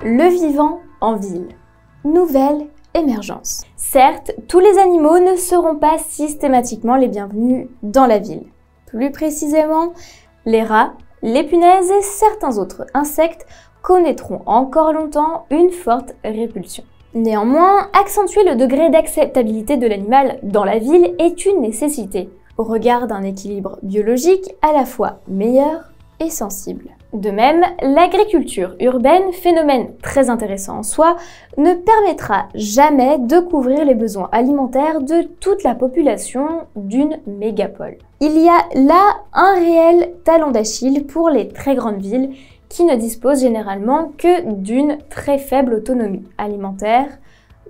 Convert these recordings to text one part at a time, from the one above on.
Le vivant en ville. Nouvelle émergence. Certes, tous les animaux ne seront pas systématiquement les bienvenus dans la ville. Plus précisément, les rats, les punaises et certains autres insectes connaîtront encore longtemps une forte répulsion. Néanmoins, accentuer le degré d'acceptabilité de l'animal dans la ville est une nécessité, au regard d'un équilibre biologique à la fois meilleur et sensible. De même, l'agriculture urbaine, phénomène très intéressant en soi, ne permettra jamais de couvrir les besoins alimentaires de toute la population d'une mégapole. Il y a là un réel talon d'Achille pour les très grandes villes qui ne disposent généralement que d'une très faible autonomie alimentaire,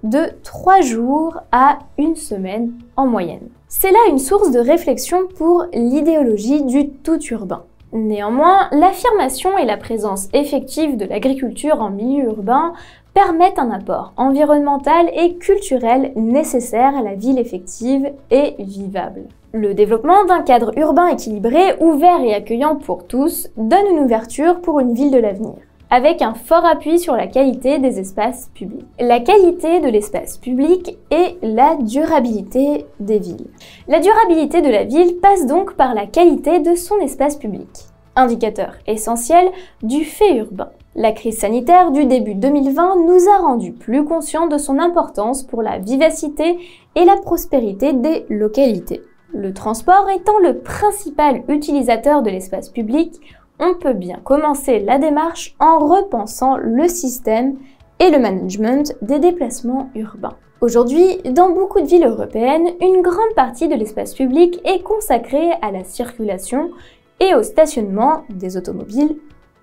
de 3 jours à 1 semaine en moyenne. C'est là une source de réflexion pour l'idéologie du tout urbain. Néanmoins, l'affirmation et la présence effective de l'agriculture en milieu urbain permettent un apport environnemental et culturel nécessaire à la ville effective et vivable. Le développement d'un cadre urbain équilibré, ouvert et accueillant pour tous donne une ouverture pour une ville de l'avenir, avec un fort appui sur la qualité des espaces publics. La qualité de l'espace public et la durabilité des villes. La durabilité de la ville passe donc par la qualité de son espace public, indicateur essentiel du fait urbain. La crise sanitaire du début 2020 nous a rendus plus conscients de son importance pour la vivacité et la prospérité des localités. Le transport étant le principal utilisateur de l'espace public, on peut bien commencer la démarche en repensant le système et le management des déplacements urbains. Aujourd'hui, dans beaucoup de villes européennes, une grande partie de l'espace public est consacrée à la circulation et au stationnement des automobiles,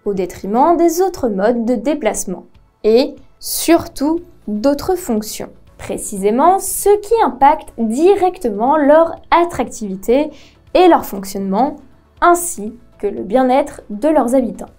au détriment des autres modes de déplacement, et surtout d'autres fonctions. Précisément, ce qui impacte directement leur attractivité et leur fonctionnement, ainsi que le bien-être de leurs habitants.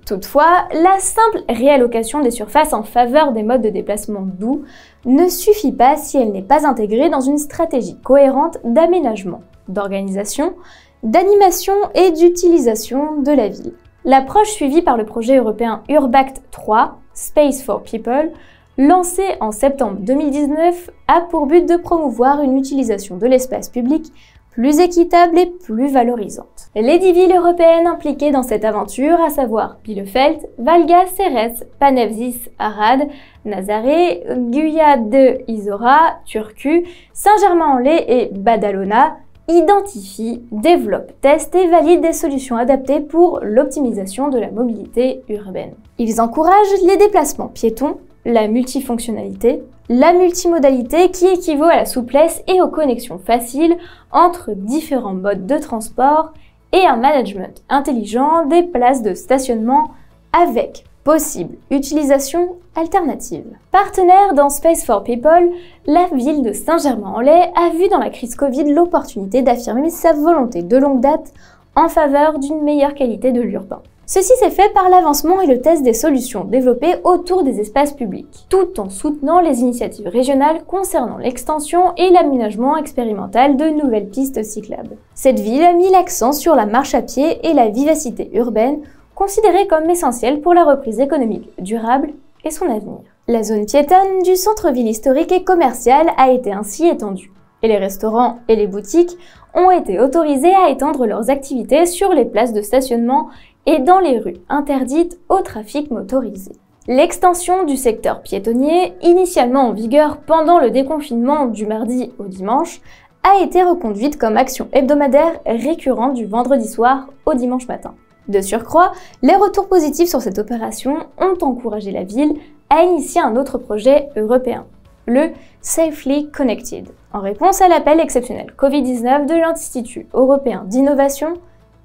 Toutefois, la simple réallocation des surfaces en faveur des modes de déplacement doux ne suffit pas si elle n'est pas intégrée dans une stratégie cohérente d'aménagement, d'organisation, d'animation et d'utilisation de la ville. L'approche suivie par le projet européen Urbact 3, Space for People, lancé en septembre 2019, a pour but de promouvoir une utilisation de l'espace public plus équitable et plus valorisante. Les 10 villes européennes impliquées dans cette aventure, à savoir Bielefeld, Valga, Serres, Panevėžys, Arad, Nazaré, Guya de Izora, Turku, Saint-Germain-en-Laye et Badalona, identifient, développent, testent et valident des solutions adaptées pour l'optimisation de la mobilité urbaine. Ils encouragent les déplacements piétons, la multifonctionnalité, la multimodalité qui équivaut à la souplesse et aux connexions faciles entre différents modes de transport et un management intelligent des places de stationnement avec possible utilisation alternative. Partenaire dans Space for People, la ville de Saint-Germain-en-Laye a vu dans la crise Covid l'opportunité d'affirmer sa volonté de longue date en faveur d'une meilleure qualité de l'urbain. Ceci s'est fait par l'avancement et le test des solutions développées autour des espaces publics, tout en soutenant les initiatives régionales concernant l'extension et l'aménagement expérimental de nouvelles pistes cyclables. Cette ville a mis l'accent sur la marche à pied et la vivacité urbaine, considérée comme essentielle pour la reprise économique durable et son avenir. La zone piétonne du centre-ville historique et commercial a été ainsi étendue, et les restaurants et les boutiques ont été autorisés à étendre leurs activités sur les places de stationnement et dans les rues interdites au trafic motorisé. L'extension du secteur piétonnier, initialement en vigueur pendant le déconfinement du mardi au dimanche, a été reconduite comme action hebdomadaire récurrente du vendredi soir au dimanche matin. De surcroît, les retours positifs sur cette opération ont encouragé la ville à initier un autre projet européen, le Safely Connected, en réponse à l'appel exceptionnel Covid-19 de l'Institut européen d'innovation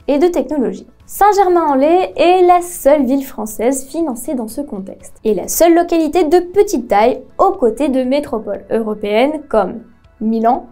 et de technologie. Saint-Germain-en-Laye est la seule ville française financée dans ce contexte, et la seule localité de petite taille aux côtés de métropoles européennes comme Milan,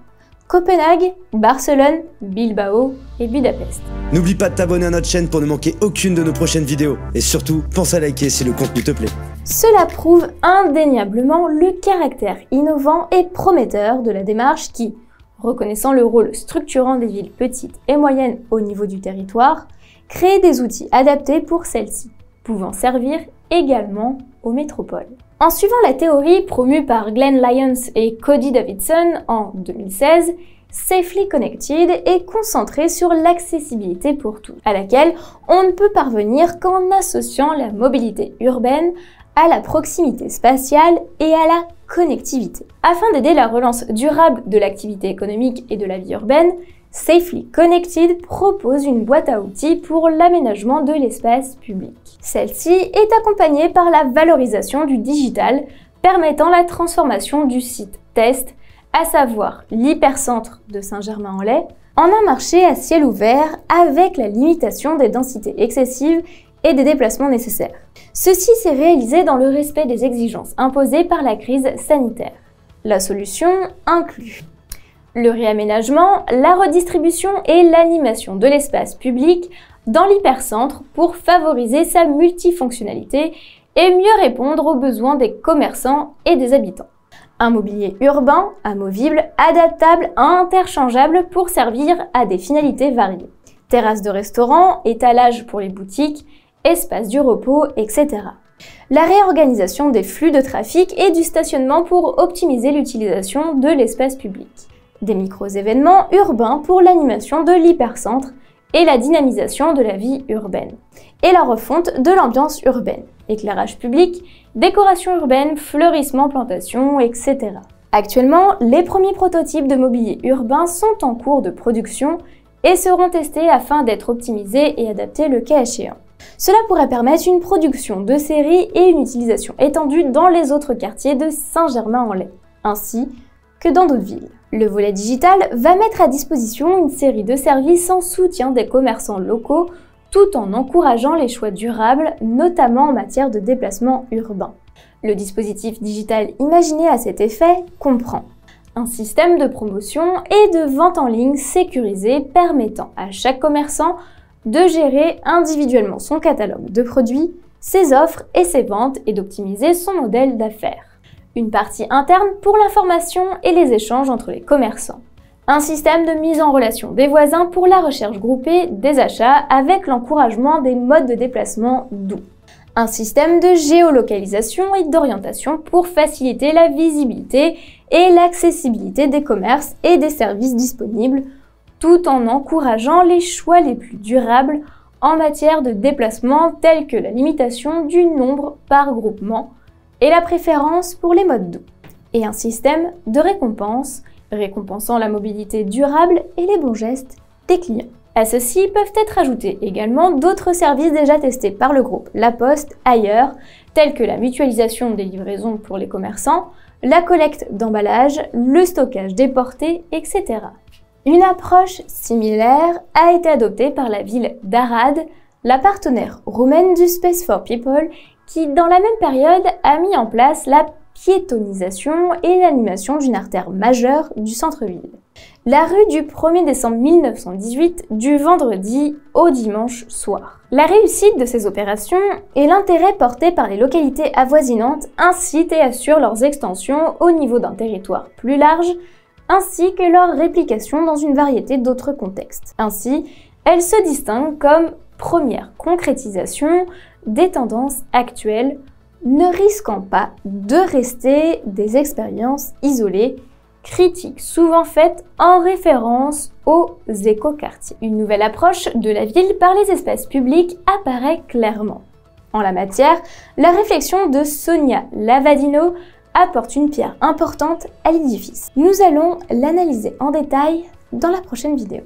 Copenhague, Barcelone, Bilbao et Budapest. N'oublie pas de t'abonner à notre chaîne pour ne manquer aucune de nos prochaines vidéos. Et surtout, pense à liker si le contenu te plaît. Cela prouve indéniablement le caractère innovant et prometteur de la démarche qui, reconnaissant le rôle structurant des villes petites et moyennes au niveau du territoire, crée des outils adaptés pour celles-ci, pouvant servir également aux métropoles. En suivant la théorie promue par Glenn Lyons et Cody Davidson en 2016, Safely Connected est concentré sur l'accessibilité pour tous, à laquelle on ne peut parvenir qu'en associant la mobilité urbaine à la proximité spatiale et à la connectivité. Afin d'aider la relance durable de l'activité économique et de la vie urbaine, Safely Connected propose une boîte à outils pour l'aménagement de l'espace public. Celle-ci est accompagnée par la valorisation du digital, permettant la transformation du site test, à savoir l'hypercentre de Saint-Germain-en-Laye, en un marché à ciel ouvert avec la limitation des densités excessives et des déplacements nécessaires. Ceci s'est réalisé dans le respect des exigences imposées par la crise sanitaire. La solution inclut le réaménagement, la redistribution et l'animation de l'espace public dans l'hypercentre pour favoriser sa multifonctionnalité et mieux répondre aux besoins des commerçants et des habitants. Un mobilier urbain, amovible, adaptable, interchangeable pour servir à des finalités variées. Terrasses de restaurants, étalages pour les boutiques, espaces du repos, etc. La réorganisation des flux de trafic et du stationnement pour optimiser l'utilisation de l'espace public. Des micro-événements urbains pour l'animation de l'hypercentre et la dynamisation de la vie urbaine. Et la refonte de l'ambiance urbaine. Éclairage public, décoration urbaine, fleurissement, plantation, etc. Actuellement, les premiers prototypes de mobilier urbain sont en cours de production et seront testés afin d'être optimisés et adaptés le cas échéant. Cela pourrait permettre une production de série et une utilisation étendue dans les autres quartiers de Saint-Germain-en-Laye, ainsi que dans d'autres villes. Le volet digital va mettre à disposition une série de services en soutien des commerçants locaux tout en encourageant les choix durables, notamment en matière de déplacement urbain. Le dispositif digital imaginé à cet effet comprend un système de promotion et de vente en ligne sécurisé permettant à chaque commerçant de gérer individuellement son catalogue de produits, ses offres et ses ventes et d'optimiser son modèle d'affaires. Une partie interne pour l'information et les échanges entre les commerçants. Un système de mise en relation des voisins pour la recherche groupée des achats avec l'encouragement des modes de déplacement doux. Un système de géolocalisation et d'orientation pour faciliter la visibilité et l'accessibilité des commerces et des services disponibles, tout en encourageant les choix les plus durables en matière de déplacement tels que la limitation du nombre par groupement et la préférence pour les modes doux. Et un système de récompense, récompensant la mobilité durable et les bons gestes des clients. À ceci peuvent être ajoutés également d'autres services déjà testés par le groupe La Poste ailleurs, tels que la mutualisation des livraisons pour les commerçants, la collecte d'emballage, le stockage déporté, etc. Une approche similaire a été adoptée par la ville d'Arad, la partenaire roumaine du Space for People, qui dans la même période a mis en place la piétonisation et l'animation d'une artère majeure du centre-ville. La rue du 1er décembre 1918 du vendredi au dimanche soir. La réussite de ces opérations et l'intérêt porté par les localités avoisinantes incitent et assurent leurs extensions au niveau d'un territoire plus large, ainsi que leur réplication dans une variété d'autres contextes. Ainsi, elles se distinguent comme première concrétisation des tendances actuelles, ne risquant pas de rester des expériences isolées, critiques souvent faites en référence aux écoquartiers. Une nouvelle approche de la ville par les espaces publics apparaît clairement. En la matière, la réflexion de Sonia Lavadino apporte une pierre importante à l'édifice. Nous allons l'analyser en détail dans la prochaine vidéo.